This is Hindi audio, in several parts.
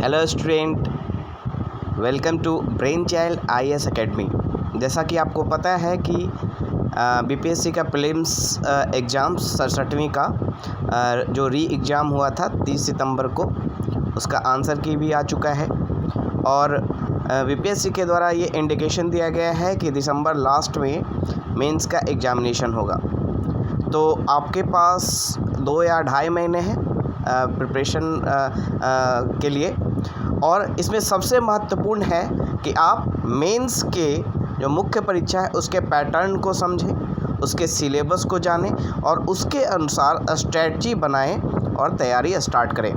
Hello student, welcome to brain child IAS academy. जैसा कि आपको पता है कि बीपीएससी का प्रीलिम्स एग्ज़ाम 67वीं का जो री एग्ज़ाम हुआ था 30 सितंबर को, उसका आंसर की भी आ चुका है। और बीपीएससी के द्वारा ये इंडिकेशन दिया गया है कि दिसंबर लास्ट में मेंस का एग्ज़ामिनेशन होगा। तो आपके पास 2 या ढाई महीने हैं प्रिपरेशन के लिए। और इसमें सबसे महत्वपूर्ण है कि आप मेंस के जो मुख्य परीक्षा है उसके पैटर्न को समझें, उसके सिलेबस को जानें और उसके अनुसार स्ट्रेटजी बनाएं और तैयारी स्टार्ट करें।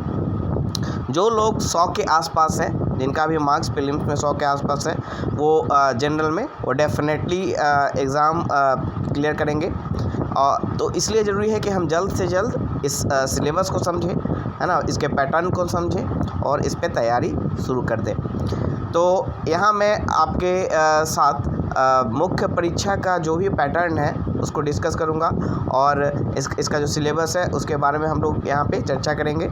जो लोग 100 के आसपास हैं, जिनका भी मार्क्स प्रीलिम्स में 100 के आसपास है, वो जनरल में वो डेफिनेटली एग्ज़ाम क्लियर करेंगे। तो इसलिए ज़रूरी है कि हम जल्द से जल्द इस सिलेबस को समझें, है ना, इसके पैटर्न को समझें और इस पे तैयारी शुरू कर दें। तो यहाँ मैं आपके साथ मुख्य परीक्षा का जो भी पैटर्न है उसको डिस्कस करूँगा और इसका जो सिलेबस है उसके बारे में हम लोग यहाँ पे चर्चा करेंगे।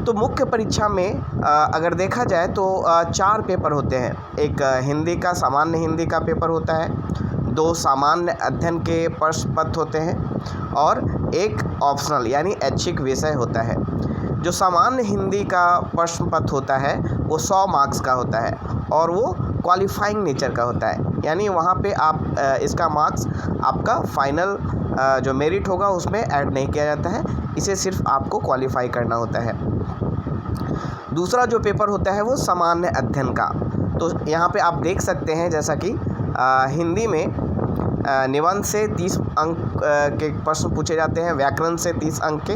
तो मुख्य परीक्षा में अगर देखा जाए तो 4 पेपर होते हैं। एक हिंदी का सामान्य हिंदी का पेपर होता है, 2 सामान्य अध्ययन के प्रश्न पत्र होते हैं और एक ऑप्शनल यानी ऐच्छिक विषय होता है। जो सामान्य हिंदी का प्रश्न पत्र होता है वो 100 मार्क्स का होता है और वो क्वालिफाइंग नेचर का होता है, यानी वहाँ पे आप इसका मार्क्स आपका फाइनल जो मेरिट होगा उसमें ऐड नहीं किया जाता है, इसे सिर्फ आपको क्वालिफाई करना होता है। दूसरा जो पेपर होता है वो सामान्य अध्ययन का। तो यहाँ पे आप देख सकते हैं जैसा कि हिंदी में निबंध से 30 अंक के प्रश्न पूछे जाते हैं, व्याकरण से 30 अंक के,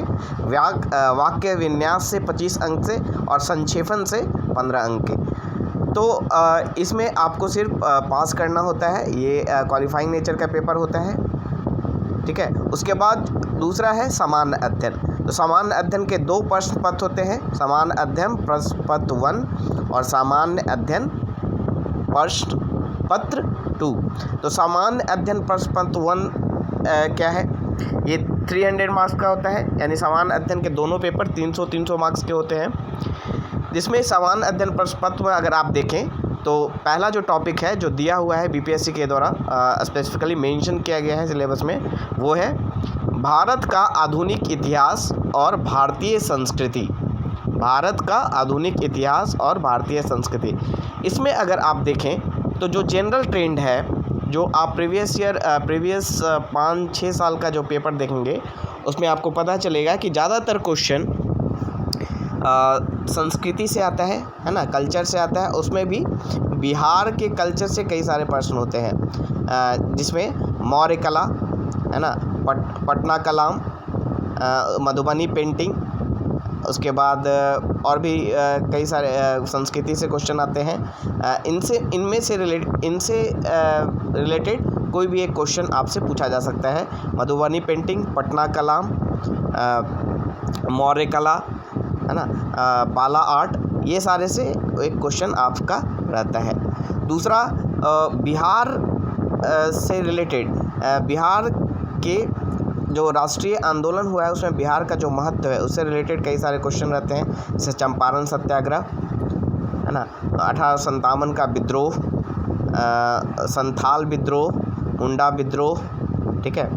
वाक्य विन्यास से 25 अंक से और संक्षेपण से 15 अंक के। तो इसमें आपको सिर्फ पास करना होता है, ये क्वालिफाइंग नेचर का पेपर होता है, ठीक है। उसके बाद दूसरा है सामान्य अध्ययन। तो सामान्य अध्ययन के 2 प्रश्न पत्र होते हैं, सामान्य अध्ययन प्रश्न पत्र 1 और सामान्य अध्ययन प्रश्न पत्र 2। तो सामान्य अध्ययन प्रश्न पत्र 1 क्या है, ये 300 मार्क्स का होता है, यानी सामान्य अध्ययन के दोनों पेपर 300 मार्क्स के होते हैं। जिसमें सामान्य अध्ययन प्रश्न पत्र में अगर आप देखें तो पहला जो टॉपिक है जो दिया हुआ है बीपीएससी के द्वारा स्पेसिफिकली मेंशन किया गया है सिलेबस में, वो है भारत का आधुनिक इतिहास और भारतीय संस्कृति। भारत का आधुनिक इतिहास और भारतीय संस्कृति, इसमें अगर आप देखें तो जो जनरल ट्रेंड है, जो आप प्रीवियस 5-6 साल का जो पेपर देखेंगे उसमें आपको पता चलेगा कि ज़्यादातर क्वेश्चन संस्कृति से आता है ना, कल्चर से आता है। उसमें भी बिहार के कल्चर से कई सारे प्रश्न होते हैं, जिसमें मौर्य कला, है ना, पटना कलाम, मधुबनी पेंटिंग, उसके बाद और भी कई सारे संस्कृति से क्वेश्चन आते हैं। इनमें से रिलेटेड कोई भी एक क्वेश्चन आपसे पूछा जा सकता है। मधुबनी पेंटिंग, पटना कलाम, मौर्य कला, है ना, पाला आर्ट, ये सारे से एक क्वेश्चन आपका रहता है। दूसरा बिहार से रिलेटेड, बिहार के जो राष्ट्रीय आंदोलन हुआ है उसमें बिहार का जो महत्व है उससे रिलेटेड कई सारे क्वेश्चन रहते हैं, जैसे चंपारण सत्याग्रह, है ना, 1857 का विद्रोह, संथाल विद्रोह, मुंडा विद्रोह, ठीक है,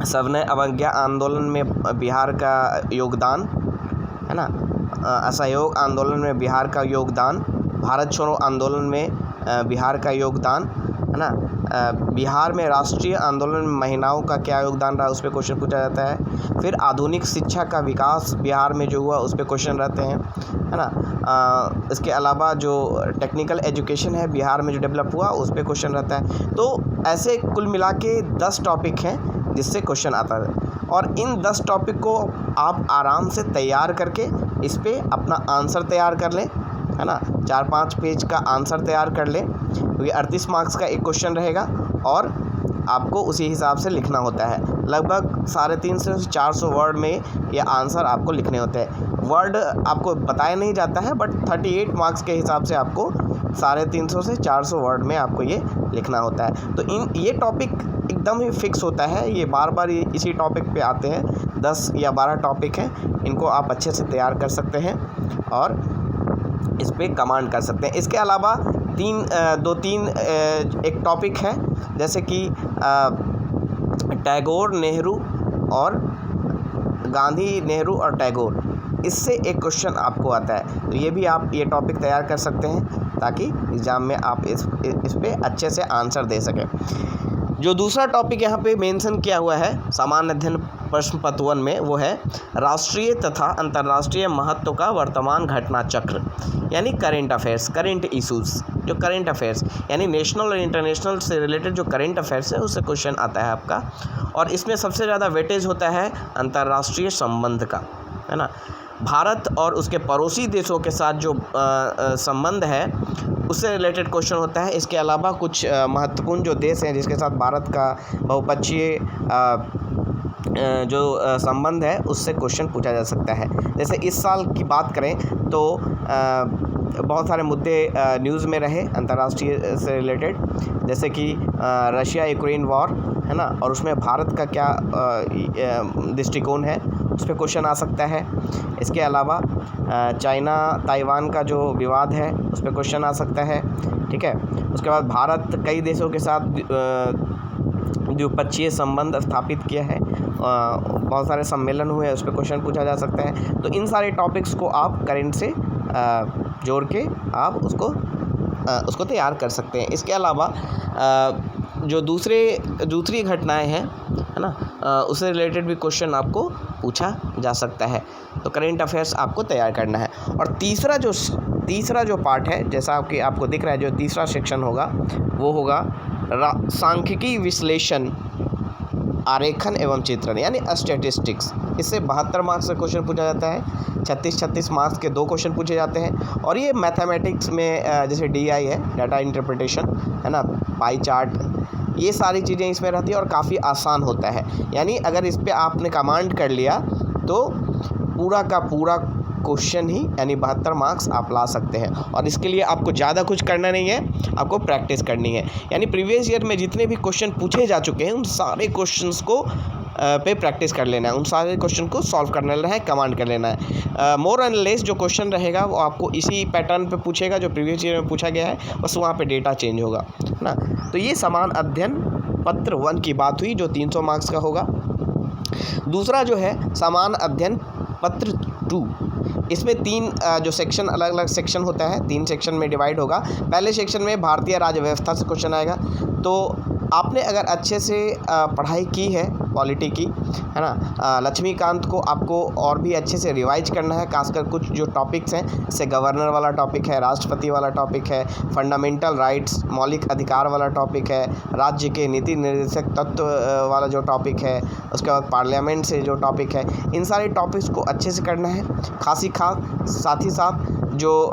सविनय अवज्ञा आंदोलन में बिहार का योगदान, है ना, असहयोग आंदोलन में बिहार का योगदान, भारत छोड़ो आंदोलन में बिहार का योगदान, है ना, बिहार में राष्ट्रीय आंदोलन में महिलाओं का क्या योगदान रहा उस पर क्वेश्चन पूछा जाता है। फिर आधुनिक शिक्षा का विकास बिहार में जो हुआ उस पर क्वेश्चन रहते हैं, है ना। इसके अलावा जो टेक्निकल एजुकेशन है बिहार में जो डेवलप हुआ उस पर क्वेश्चन रहता है। तो ऐसे कुल मिला के 10 टॉपिक हैं जिससे क्वेश्चन आता है और इन 10 टॉपिक को आप आराम से तैयार करके इस पर अपना आंसर तैयार कर लें, है ना, 4-5 पेज का आंसर तैयार कर लें, क्योंकि 38 मार्क्स का एक क्वेश्चन रहेगा और आपको उसी हिसाब से लिखना होता है। लगभग 350 से 400 वर्ड में ये आंसर आपको लिखने होते हैं। वर्ड आपको बताया नहीं जाता है, बट 38 मार्क्स के हिसाब से आपको 350 से 400 वर्ड में आपको ये लिखना होता है। तो ये टॉपिक एकदम ही फिक्स होता है, ये बार बार इसी टॉपिक पे आते हैं। 10 या 12 टॉपिक हैं, इनको आप अच्छे से तैयार कर सकते हैं और इस पर कमांड कर सकते हैं। इसके अलावा 2-3 एक टॉपिक है, जैसे कि टैगोर, नेहरू और गांधी, नेहरू और टैगोर, इससे एक क्वेश्चन आपको आता है। तो ये भी आप ये टॉपिक तैयार कर सकते हैं ताकि एग्ज़ाम में आप इस पे अच्छे से आंसर दे सकें। जो दूसरा टॉपिक यहाँ पे मेंशन किया हुआ है सामान्य अध्ययन प्रश्न पत्र 1 में, वो है राष्ट्रीय तथा अंतर्राष्ट्रीय महत्व का वर्तमान घटना चक्र, यानी करेंट अफेयर्स, करेंट इशूज़। जो करेंट अफेयर्स यानी नेशनल और इंटरनेशनल से रिलेटेड जो करेंट अफेयर्स है उससे क्वेश्चन आता है आपका। और इसमें सबसे ज़्यादा वेटेज होता है अंतर्राष्ट्रीय संबंध का, है ना। भारत और उसके पड़ोसी देशों के साथ जो संबंध है उससे रिलेटेड क्वेश्चन होता है। इसके अलावा कुछ महत्वपूर्ण जो देश हैं जिसके साथ भारत का बहुपक्षीय जो संबंध है उससे क्वेश्चन पूछा जा सकता है। जैसे इस साल की बात करें तो बहुत सारे मुद्दे न्यूज़ में रहे अंतर्राष्ट्रीय से रिलेटेड, जैसे कि रशिया यूक्रेन वॉर, है ना, और उसमें भारत का क्या दृष्टिकोण है, उस पर क्वेश्चन आ सकता है। इसके अलावा चाइना ताइवान का जो विवाद है उस पर क्वेश्चन आ सकता है, ठीक है। उसके बाद भारत कई देशों के साथ द्विपक्षीय संबंध स्थापित किया है, बहुत सारे सम्मेलन हुए हैं, उस पर क्वेश्चन पूछा जा सकता है। तो इन सारे टॉपिक्स को आप करेंट से जोड़ के आप उसको तैयार कर सकते हैं। इसके अलावा जो दूसरी घटनाएं हैं, है ना, उससे रिलेटेड भी क्वेश्चन आपको पूछा जा सकता है। तो करेंट अफेयर्स आपको तैयार करना है। और तीसरा जो पार्ट है, जैसा कि आपको दिख रहा है, जो तीसरा सेक्शन होगा वो होगा सांख्यिकी विश्लेषण, आरेखन एवं चित्रण, यानी स्टैटिस्टिक्स। इससे 72 मार्क्स से क्वेश्चन पूछा जाता है, 36 मार्क्स के 2 क्वेश्चन पूछे जाते हैं। और ये मैथमेटिक्स में जैसे DI है, डाटा इंटरप्रिटेशन, है ना, पाई चार्ट, ये सारी चीज़ें इसमें रहती है और काफ़ी आसान होता है। यानी अगर इस पर आपने कमांड कर लिया तो पूरा का पूरा क्वेश्चन ही यानी 72 मार्क्स आप ला सकते हैं। और इसके लिए आपको ज़्यादा कुछ करना नहीं है, आपको प्रैक्टिस करनी है। यानी प्रीवियस ईयर में जितने भी क्वेश्चन पूछे जा चुके हैं उन सारे क्वेश्चंस को पे प्रैक्टिस कर लेना है, उन सारे क्वेश्चन को सॉल्व कर लेना है, कमांड कर लेना है। मोर एंड लेस जो क्वेश्चन रहेगा वो आपको इसी पैटर्न पे पूछेगा जो प्रीवियस ईयर में पूछा गया है, बस वहाँ पे डेटा चेंज होगा, है ना। तो ये सामान्य अध्ययन पत्र 1 की बात हुई जो 300 मार्क्स का होगा। दूसरा जो है सामान्य अध्ययन पत्र 2, इसमें 3 जो सेक्शन, अलग अलग सेक्शन होता है, 3 सेक्शन में डिवाइड होगा। पहले सेक्शन में भारतीय राज्य व्यवस्था से क्वेश्चन आएगा। तो आपने अगर अच्छे से पढ़ाई की है पॉलिटी की, है ना, लक्ष्मीकांत को आपको और भी अच्छे से रिवाइज करना है। खासकर कुछ जो टॉपिक्स हैं, जैसे गवर्नर वाला टॉपिक है, राष्ट्रपति वाला टॉपिक है, फंडामेंटल राइट्स मौलिक अधिकार वाला टॉपिक है, राज्य के नीति निर्देशक तत्व वाला जो टॉपिक है, उसके बाद पार्लियामेंट से जो टॉपिक है, इन सारे टॉपिक्स को अच्छे से करना है। साथ ही साथ जो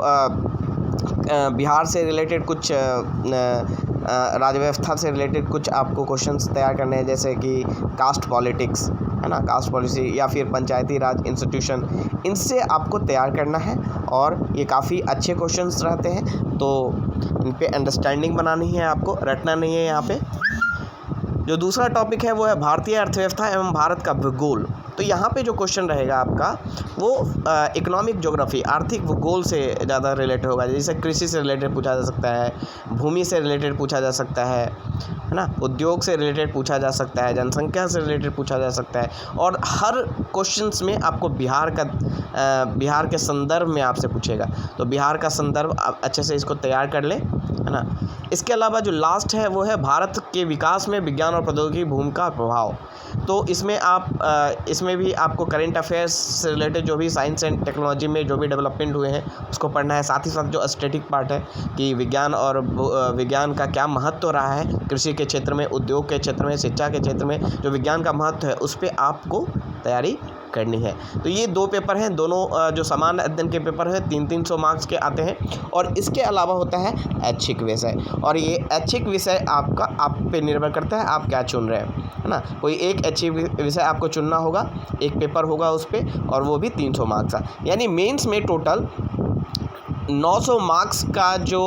बिहार से रिलेटेड कुछ राज्य व्यवस्था से रिलेटेड कुछ आपको क्वेश्चंस तैयार करने हैं, जैसे कि कास्ट पॉलिटिक्स, है ना, कास्ट पॉलिसी, या फिर पंचायती राज इंस्टीट्यूशन, इनसे आपको तैयार करना है। और ये काफ़ी अच्छे क्वेश्चंस रहते हैं, तो इन पे अंडरस्टैंडिंग बनानी है, आपको रटना नहीं है। यहाँ पे जो दूसरा टॉपिक है वो है भारतीय अर्थव्यवस्था एवं भारत का भूगोल। तो यहाँ पे जो क्वेश्चन रहेगा आपका वो इकोनॉमिक ज्योग्राफी, आर्थिक भूगोल से ज़्यादा रिलेटेड होगा। जैसे कृषि से रिलेटेड पूछा जा सकता है, भूमि से रिलेटेड पूछा जा सकता है ना, उद्योग से रिलेटेड पूछा जा सकता है, जनसंख्या से रिलेटेड पूछा जा सकता है। और हर क्वेश्चंस में आपको बिहार के संदर्भ में आपसे पूछेगा, तो बिहार का संदर्भ आप अच्छे से इसको तैयार कर लें, है ना। इसके अलावा जो लास्ट है वो है भारत के विकास में विज्ञान और प्रौद्योगिकी भूमिका और प्रभाव। तो इसमें भी आपको करेंट अफेयर्स से रिलेटेड जो भी साइंस एंड टेक्नोलॉजी में जो भी डेवलपमेंट हुए हैं उसको पढ़ना है। साथ ही साथ जो स्टैटिक पार्ट है कि विज्ञान का क्या महत्व रहा है कृषि के क्षेत्र में, उद्योग के क्षेत्र में, शिक्षा के क्षेत्र में, जो विज्ञान का महत्व है उस पर आपको तैयारी करनी है। तो ये 2 पेपर हैं, दोनों जो सामान्य अध्ययन के पेपर है 300 मार्क्स के आते हैं। और इसके अलावा होता है ऐच्छिक विषय, और ये ऐच्छिक विषय आप पे निर्भर करता है आप क्या चुन रहे हैं, है ना। कोई एक ऐच्छिक विषय आपको चुनना होगा, एक पेपर होगा उस पर, और वो भी 300 मार्क्स का। यानी मेंस में टोटल 900 मार्क्स का जो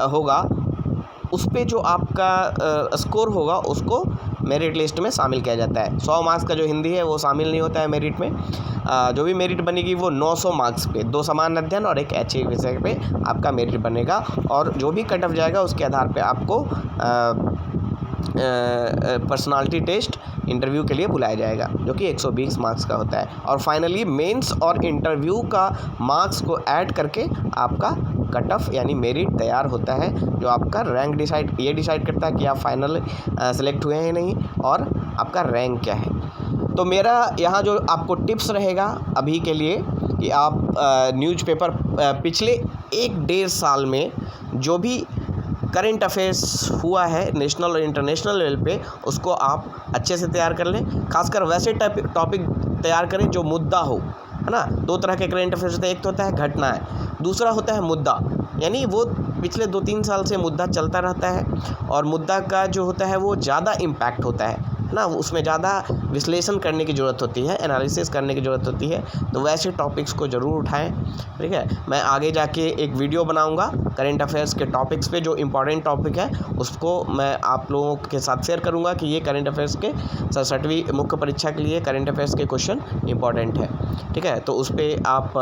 होगा उस पे जो आपका स्कोर होगा उसको मेरिट लिस्ट में शामिल किया जाता है। 100 मार्क्स का जो हिंदी है वो शामिल नहीं होता है मेरिट में। जो भी मेरिट बनेगी वो 900 मार्क्स पे 2 समान अध्ययन और एक ऐच्छिक विषय पे आपका मेरिट बनेगा, और जो भी कट ऑफ जाएगा उसके आधार पे आपको पर्सनालिटी टेस्ट इंटरव्यू के लिए बुलाया जाएगा, जो कि 120 मार्क्स का होता है। और फाइनली मेंस और इंटरव्यू का मार्क्स को ऐड करके आपका कट ऑफ यानी मेरिट तैयार होता है, जो आपका रैंक डिसाइड करता है कि आप फाइनल सेलेक्ट हुए हैं नहीं, और आपका रैंक क्या है। तो मेरा यहाँ जो आपको टिप्स रहेगा अभी के लिए कि आप न्यूज़पेपर पिछले 1-1.5 साल में जो भी करंट अफेयर्स हुआ है नेशनल और इंटरनेशनल लेवल पे, उसको आप अच्छे से तैयार कर लें। खासकर वैसे टॉपिक तैयार करें जो मुद्दा हो, है ना। 2 तरह के करंट अफेयर्स होते हैं, एक तो होता है घटनाएं, दूसरा होता है मुद्दा, यानी वो पिछले 2-3 साल से मुद्दा चलता रहता है, और मुद्दा का जो होता है वो ज़्यादा इम्पैक्ट होता है ना, उसमें ज़्यादा विश्लेषण करने की ज़रूरत होती है, एनालिसिस करने की ज़रूरत होती है। तो वैसे टॉपिक्स को ज़रूर उठाएं, ठीक है। मैं आगे जाके एक वीडियो बनाऊंगा करंट अफेयर्स के टॉपिक्स पे, जो इम्पॉर्टेंट टॉपिक है उसको मैं आप लोगों के साथ शेयर करूंगा कि ये करंट अफेयर्स के 67वीं मुख्य परीक्षा के लिए करंट अफेयर्स के क्वेश्चन इंपॉर्टेंट है, ठीक है। तो उस पर आप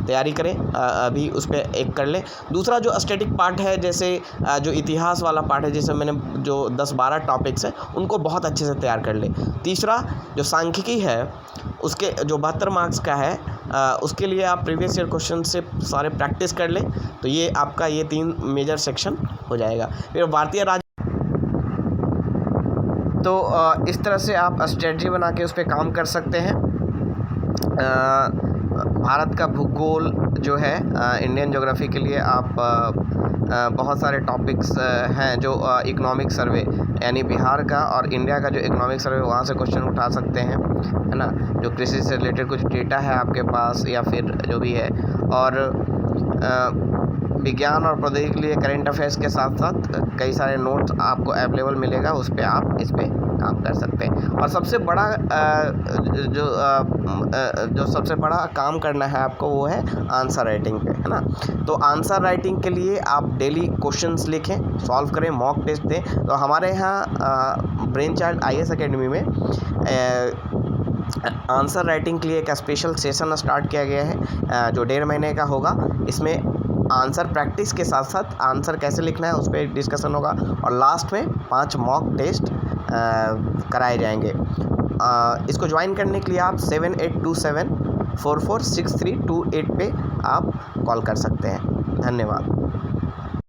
तैयारी करें, अभी उस पर एक कर लें। दूसरा जो स्टैटिक पार्ट है, जैसे जो इतिहास वाला पार्ट है, जैसे मैंने जो 10-12 टॉपिक्स हैं उनको बहुत अच्छे से तैयार कर ले। तीसरा जो सांख्यिकी है उसके जो 72 मार्क्स का है, उसके लिए आप प्रीवियस ईयर क्वेश्चन से सारे प्रैक्टिस कर लें, तो ये आपका ये 3 मेजर सेक्शन हो जाएगा। फिर भारतीय राज्य, तो इस तरह से आप स्ट्रेटजी बना के उस पर काम कर सकते हैं। भारत का भूगोल जो है, इंडियन ज्योग्राफी के लिए आप बहुत सारे टॉपिक्स हैं, जो इकोनॉमिक सर्वे यानी बिहार का और इंडिया का जो इकोनॉमिक सर्वे, वहाँ से क्वेश्चन उठा सकते हैं, है ना। जो कृषि से रिलेटेड कुछ डेटा है आपके पास या फिर जो भी है, और विज्ञान और प्रौद्योगिकी के लिए करंट अफेयर्स के साथ साथ कई सारे नोट्स आपको अवेलेबल मिलेगा, उस पर आप इस पर काम कर सकते हैं। और सबसे बड़ा जो सबसे बड़ा काम करना है आपको वो है आंसर राइटिंग पे, है ना। तो आंसर राइटिंग के लिए आप डेली क्वेश्चंस लिखें, सॉल्व करें, मॉक टेस्ट दें। तो हमारे यहाँ ब्रेन चाइल्ड IAS अकेडमी में आंसर राइटिंग के लिए एक स्पेशल सेशन स्टार्ट किया गया है, जो 1.5 महीने का होगा। इसमें आंसर प्रैक्टिस के साथ साथ आंसर कैसे लिखना है उस पर डिस्कशन होगा, और लास्ट में 5 मॉक टेस्ट कराए जाएंगे। इसको ज्वाइन करने के लिए आप 7827446328 पे आप कॉल कर सकते हैं। धन्यवाद।